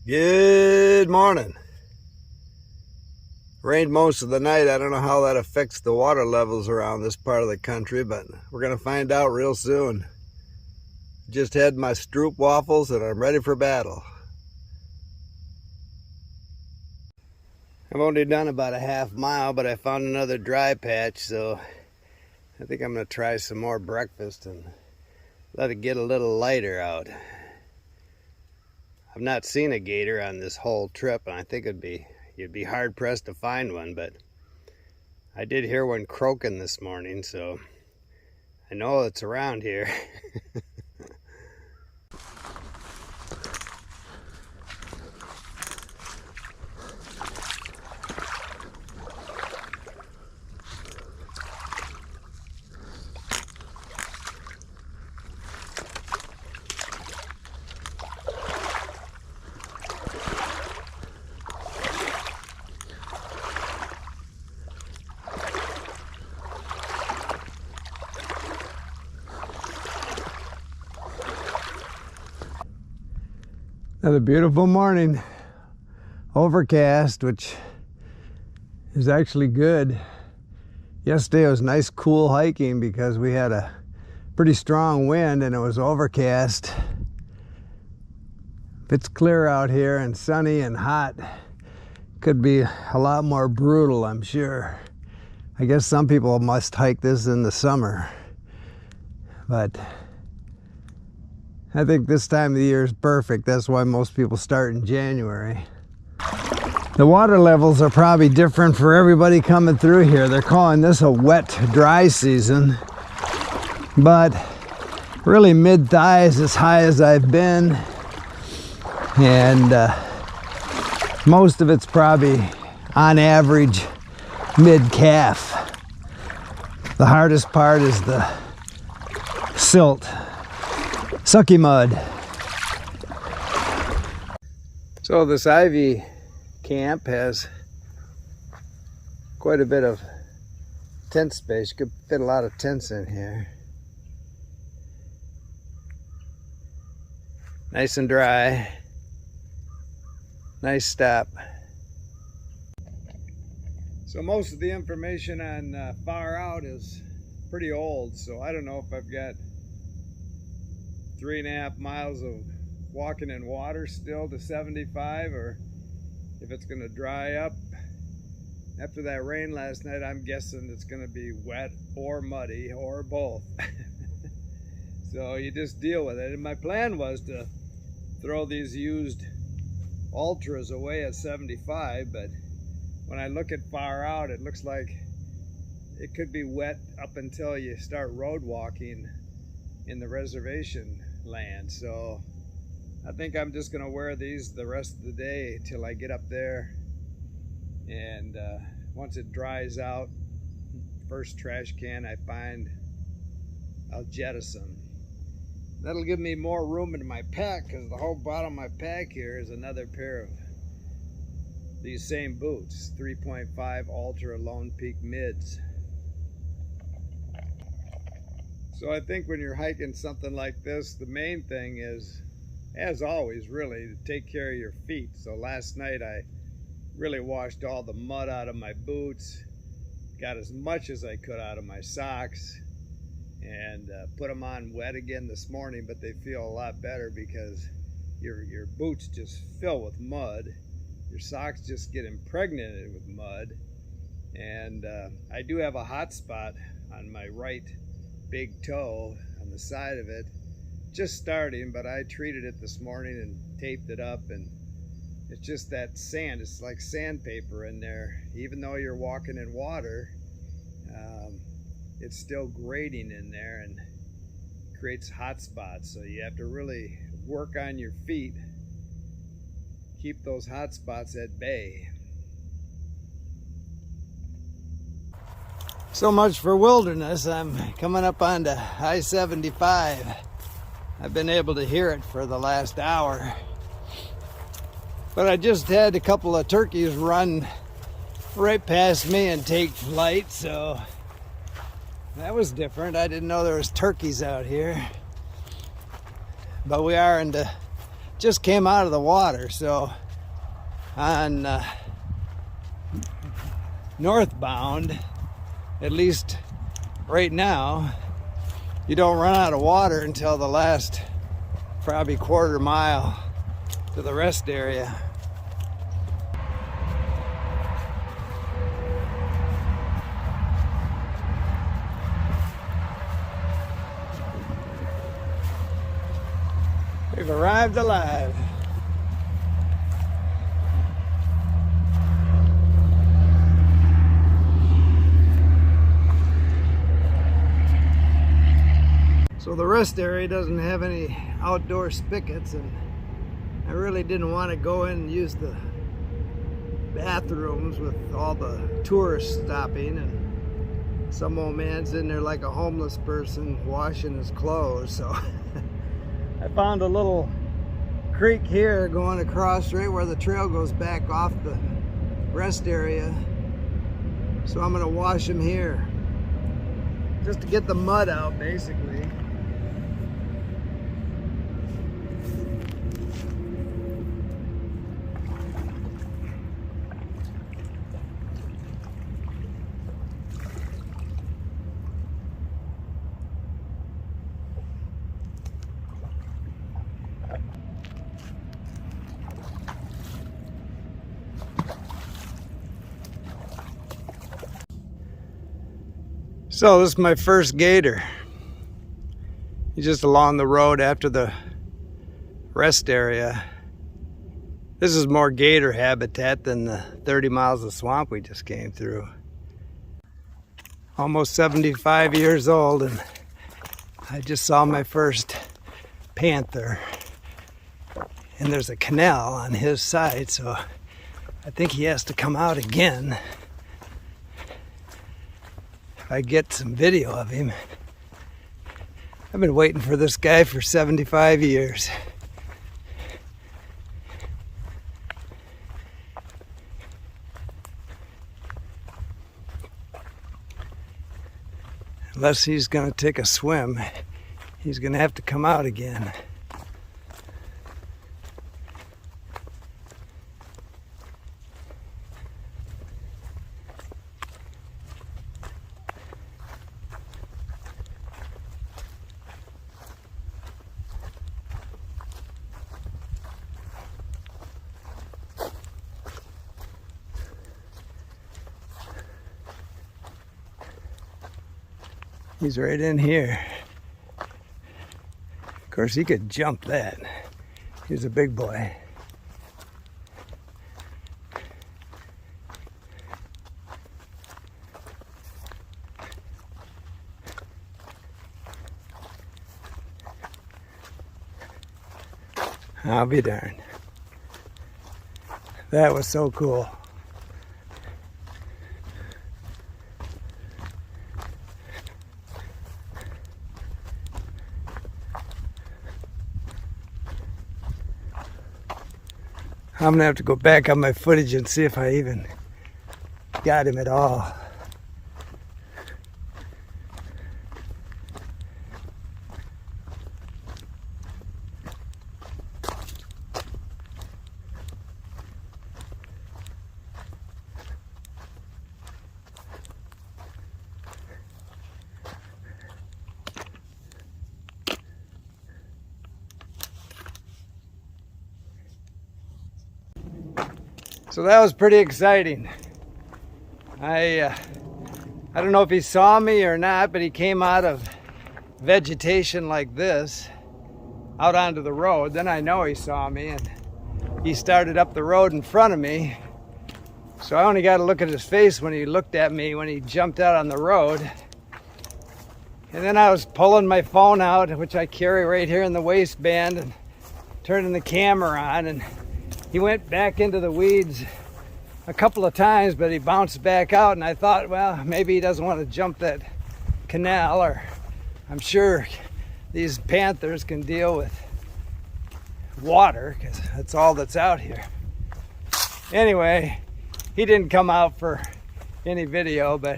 Good morning. Rained most of the night. I don't know how that affects the water levels around this part of the country, but we're going to find out real soon. Just had my stroop waffles and I'm ready for battle. I've only done about a half mile, but I found another dry patch, so I think I'm going to try some more breakfast and let it get a little lighter out. I've not seen a gator on this whole trip, and I think you'd be hard pressed to find one, but I did hear one croaking this morning, so I know it's around here. Another beautiful morning, overcast, which is actually good. Yesterday it was nice cool hiking because we had a pretty strong wind and it was overcast. If it's clear out here and sunny and hot, could be a lot more brutal, I'm sure. I guess some people must hike this in the summer, but I think this time of the year is perfect. That's why most people start in January. The water levels are probably different for everybody coming through here. They're calling this a wet, dry season, but really mid-thigh is as high as I've been, and most of it's probably on average mid-calf. The hardest part is the silt. Sucky mud. So this Ivy camp has quite a bit of tent space. You could fit a lot of tents in here. Nice and dry. Nice stop. So most of the information on Far Out is pretty old, so I don't know if I've got 3.5 miles of walking in water still to 75, or if it's going to dry up. After that rain last night, I'm guessing it's going to be wet or muddy or both. So you just deal with it. And my plan was to throw these used Ultras away at 75, but when I look at Far Out, it looks like it could be wet up until you start road walking in the reservation land. So I think I'm just gonna wear these the rest of the day till I get up there, and once it dries out, first trash can I find, I'll jettison. That'll give me more room in my pack, because the whole bottom of my pack here is another pair of these same boots, 3.5 Ultra Lone Peak mids. So I think when you're hiking something like this, the main thing is, as always, really to take care of your feet. So last night I really washed all the mud out of my boots, got as much as I could out of my socks, and put them on wet again this morning, but they feel a lot better because your boots just fill with mud, your socks just get impregnated with mud, and I do have a hot spot on my right big toe on the side of it, just starting, but I treated it this morning and taped it up, and it's just that sand. It's like sandpaper in there. Even though you're walking in water, it's still grating in there and creates hot spots. So you have to really work on your feet, keep those hot spots at bay. So much for wilderness. I'm coming up onto I-75. I've been able to hear it for the last hour. But I just had a couple of turkeys run right past me and take flight, so that was different. I didn't know there was turkeys out here. But we are into just came out of the water. So on northbound, at least right now, you don't run out of water until the last probably quarter mile to the rest area. We've arrived alive. So the rest area doesn't have any outdoor spigots, and I really didn't want to go in and use the bathrooms with all the tourists stopping, and some old man's in there like a homeless person washing his clothes. So I found a little creek here going across right where the trail goes back off the rest area. So I'm gonna wash them here just to get the mud out, basically. So this is my first gator. He's just along the road after the rest area. This is more gator habitat than the 30 miles of swamp we just came through. Almost 75 years old, and I just saw my first panther. And there's a canal on his side, so I think he has to come out again. I get some video of him. I've been waiting for this guy for 75 years. Unless he's going to take a swim, he's going to have to come out again. He's right in here. Of course, he could jump that. He's a big boy. I'll be darned. That was so cool. I'm gonna have to go back on my footage and see if I even got him at all. So that was pretty exciting. I don't know if he saw me or not, but he came out of vegetation like this out onto the road. Then I know he saw me, and he started up the road in front of me. So I only got to look at his face when he looked at me when he jumped out on the road. And then I was pulling my phone out, which I carry right here in the waistband, and turning the camera on, and he went back into the weeds a couple of times, but he bounced back out, and I thought, well, maybe he doesn't want to jump that canal, or I'm sure these panthers can deal with water because that's all that's out here. Anyway, he didn't come out for any video, but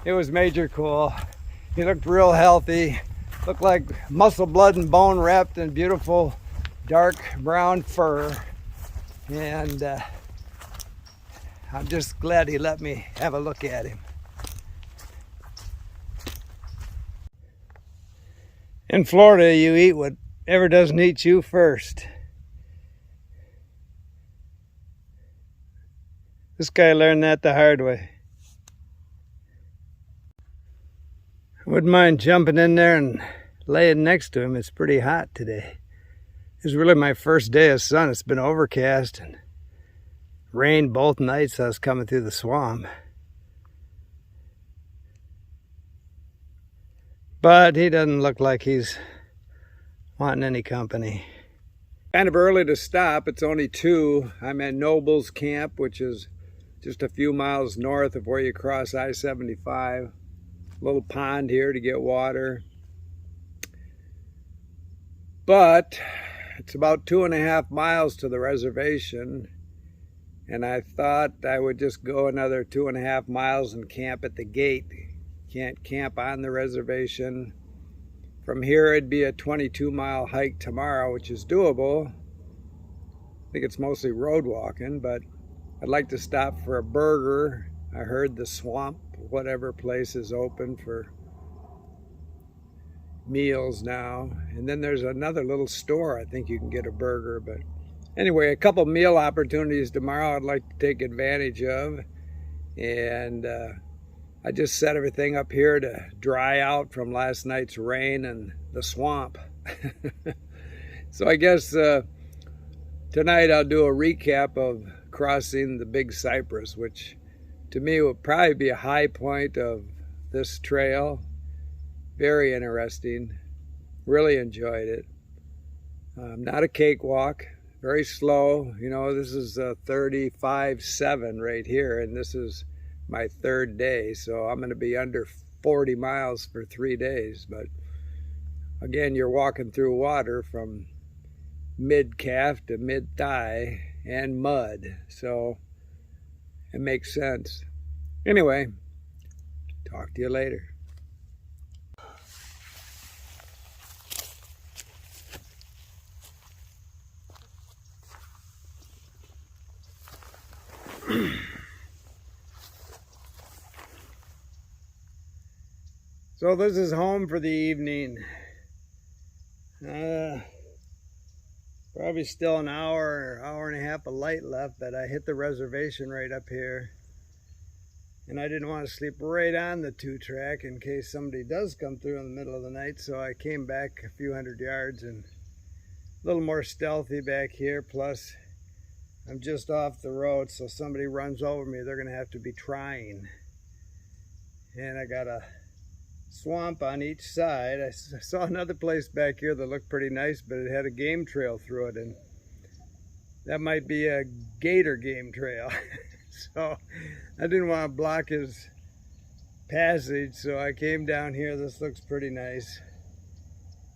it was major cool. He looked real healthy, looked like muscle, blood, and bone wrapped in beautiful dark brown fur, and I'm just glad he let me have a look at him. In Florida, you eat whatever doesn't eat you first. This guy learned that the hard way. I wouldn't mind jumping in there and laying next to him. It's pretty hot today. It's really my first day of sun. It's been overcast and rained both nights I was coming through the swamp. But he doesn't look like he's wanting any company. Kind of early to stop. It's only 2. I'm at Noble's Camp, which is just a few miles north of where you cross I-75. Little pond here to get water. But it's about 2.5 miles to the reservation. And I thought I would just go another 2.5 miles and camp at the gate. Can't camp on the reservation. From here it'd be a 22-mile hike tomorrow, which is doable. I think it's mostly road walking, but I'd like to stop for a burger. I heard the swamp, whatever place, is open for meals now. And then there's another little store I think you can get a burger. But anyway, a couple meal opportunities tomorrow I'd like to take advantage of. And I just set everything up here to dry out from last night's rain and the swamp. So I guess tonight I'll do a recap of crossing the Big Cypress, which to me will probably be a high point of this trail. Very interesting. Really enjoyed it. Not a cakewalk. Very slow. You know, this is 35.7 right here, and this is my 3rd day, so I'm going to be under 40 miles for 3 days. But again, you're walking through water from mid-calf to mid-thigh and mud, so it makes sense. Anyway, talk to you later. So this is home for the evening. Probably still an hour and a half of light left, but I hit the reservation right up here. And I didn't want to sleep right on the 2-track in case somebody does come through in the middle of the night, so I came back a few hundred yards and a little more stealthy back here. Plus, I'm just off the road, so somebody runs over me, they're going to have to be trying. And I got a swamp on each side. I saw another place back here that looked pretty nice, but it had a game trail through it, and that might be a gator game trail. So I didn't want to block his passage, so I came down here. This looks pretty nice.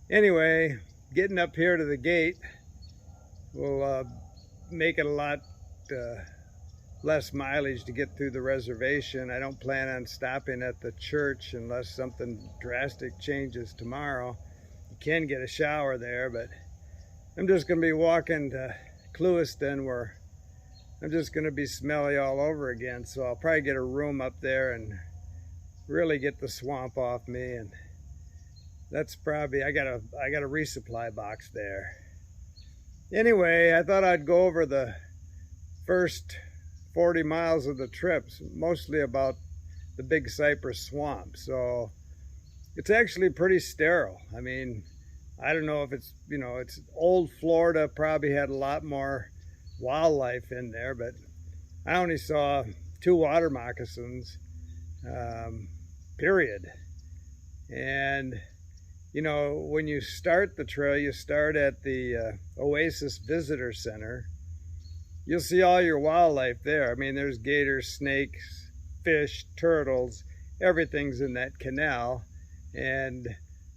Anyway, getting up here to the gate will make it a lot less mileage to get through the reservation. I don't plan on stopping at the church unless something drastic changes tomorrow. You can get a shower there, but I'm just going to be walking to Clewiston, where I'm just going to be smelly all over again. So I'll probably get a room up there and really get the swamp off me. And that's probably, I got a resupply box there. Anyway, I thought I'd go over the first 40 miles of the trips, mostly about the Big Cypress Swamp. So it's actually pretty sterile. I mean, I don't know if it's, you know, it's old Florida, probably had a lot more wildlife in there, but I only saw 2 water moccasins, period. And you know, when you start the trail, you start at the Oasis Visitor Center. You'll see all your wildlife there. I mean, there's gators, snakes, fish, turtles, everything's in that canal. And,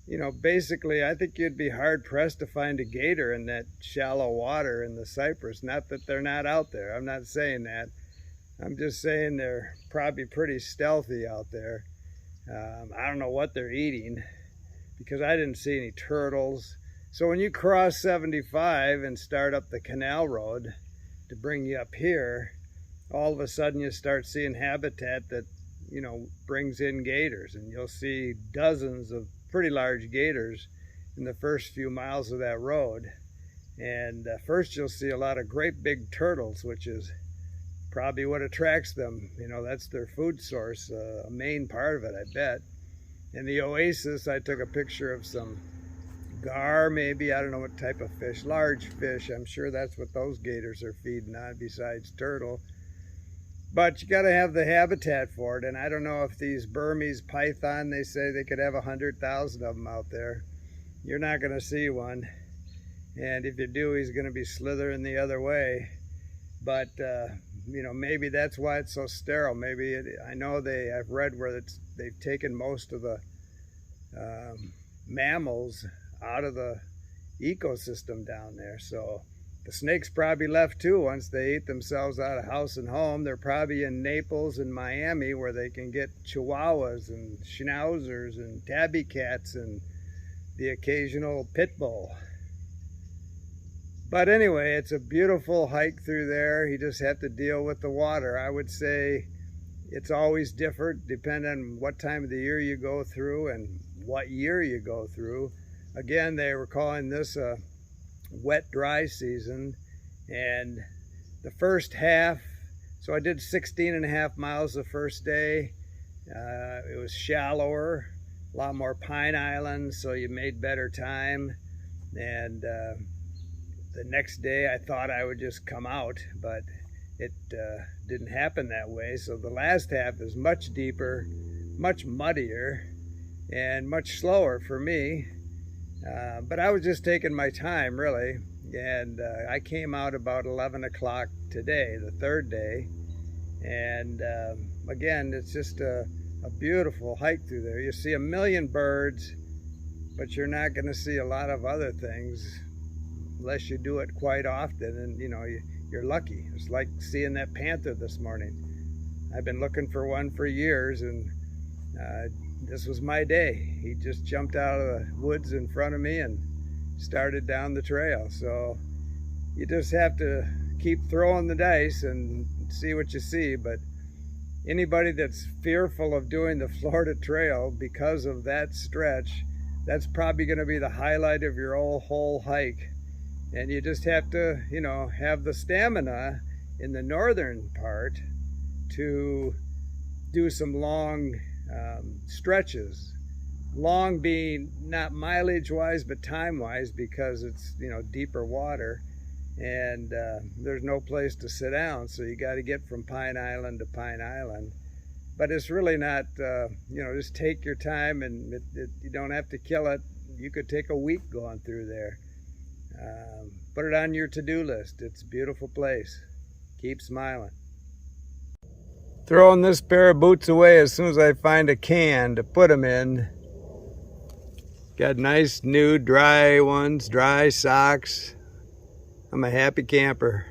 you know, basically, I think you'd be hard-pressed to find a gator in that shallow water in the Cypress. Not that they're not out there. I'm not saying that. I'm just saying they're probably pretty stealthy out there. I don't know what they're eating, because I didn't see any turtles. So when you cross 75 and start up the canal road to bring you up here, all of a sudden you start seeing habitat that, you know, brings in gators, and you'll see dozens of pretty large gators in the first few miles of that road. And first you'll see a lot of great big turtles, which is probably what attracts them. You know, that's their food source, a main part of it, I bet. In the oasis, I took a picture of some gar, maybe, I don't know what type of fish, large fish. I'm sure that's what those gators are feeding on besides turtle. But you got to have the habitat for it, and I don't know if these Burmese python, they say they could have 100,000 of them out there. You're not going to see one, and if you do, he's going to be slithering the other way. But you know, maybe that's why it's so sterile. Maybe I know I've read where they've taken most of the mammals out of the ecosystem down there. So the snakes probably left too once they ate themselves out of house and home. They're probably in Naples and Miami where they can get chihuahuas and schnauzers and tabby cats and the occasional pit bull. But anyway, it's a beautiful hike through there. You just have to deal with the water. I would say it's always different depending on what time of the year you go through and what year you go through. Again, they were calling this a wet dry season, and the first half, so I did 16.5 miles the first day. It was shallower, a lot more pine islands, so you made better time. And the next day I thought I would just come out, but it didn't happen that way. So the last half is much deeper, much muddier, and much slower for me. But I was just taking my time, really. And I came out about 11 o'clock today, the third day. And again, it's just a beautiful hike through there. You see a million birds, but you're not going to see a lot of other things unless you do it quite often. And you know, you're lucky. It's like seeing that panther this morning. I've been looking for one for years, and this was my day. He just jumped out of the woods in front of me and started down the trail. So you just have to keep throwing the dice and see what you see. But anybody that's fearful of doing the Florida Trail because of that stretch, that's probably going to be the highlight of your whole hike. And you just have to, you know, have the stamina in the northern part to do some long stretches. Long being not mileage wise, but time wise, because it's, you know, deeper water, and there's no place to sit down. So you got to get from Pine Island to Pine Island. But it's really not, you know, just take your time, and you don't have to kill it. You could take a week going through there. Put it on your to-do list. It's a beautiful place. Keep smiling. Throwing this pair of boots away as soon as I find a can to put them in. Got nice new dry ones, dry socks. I'm a happy camper.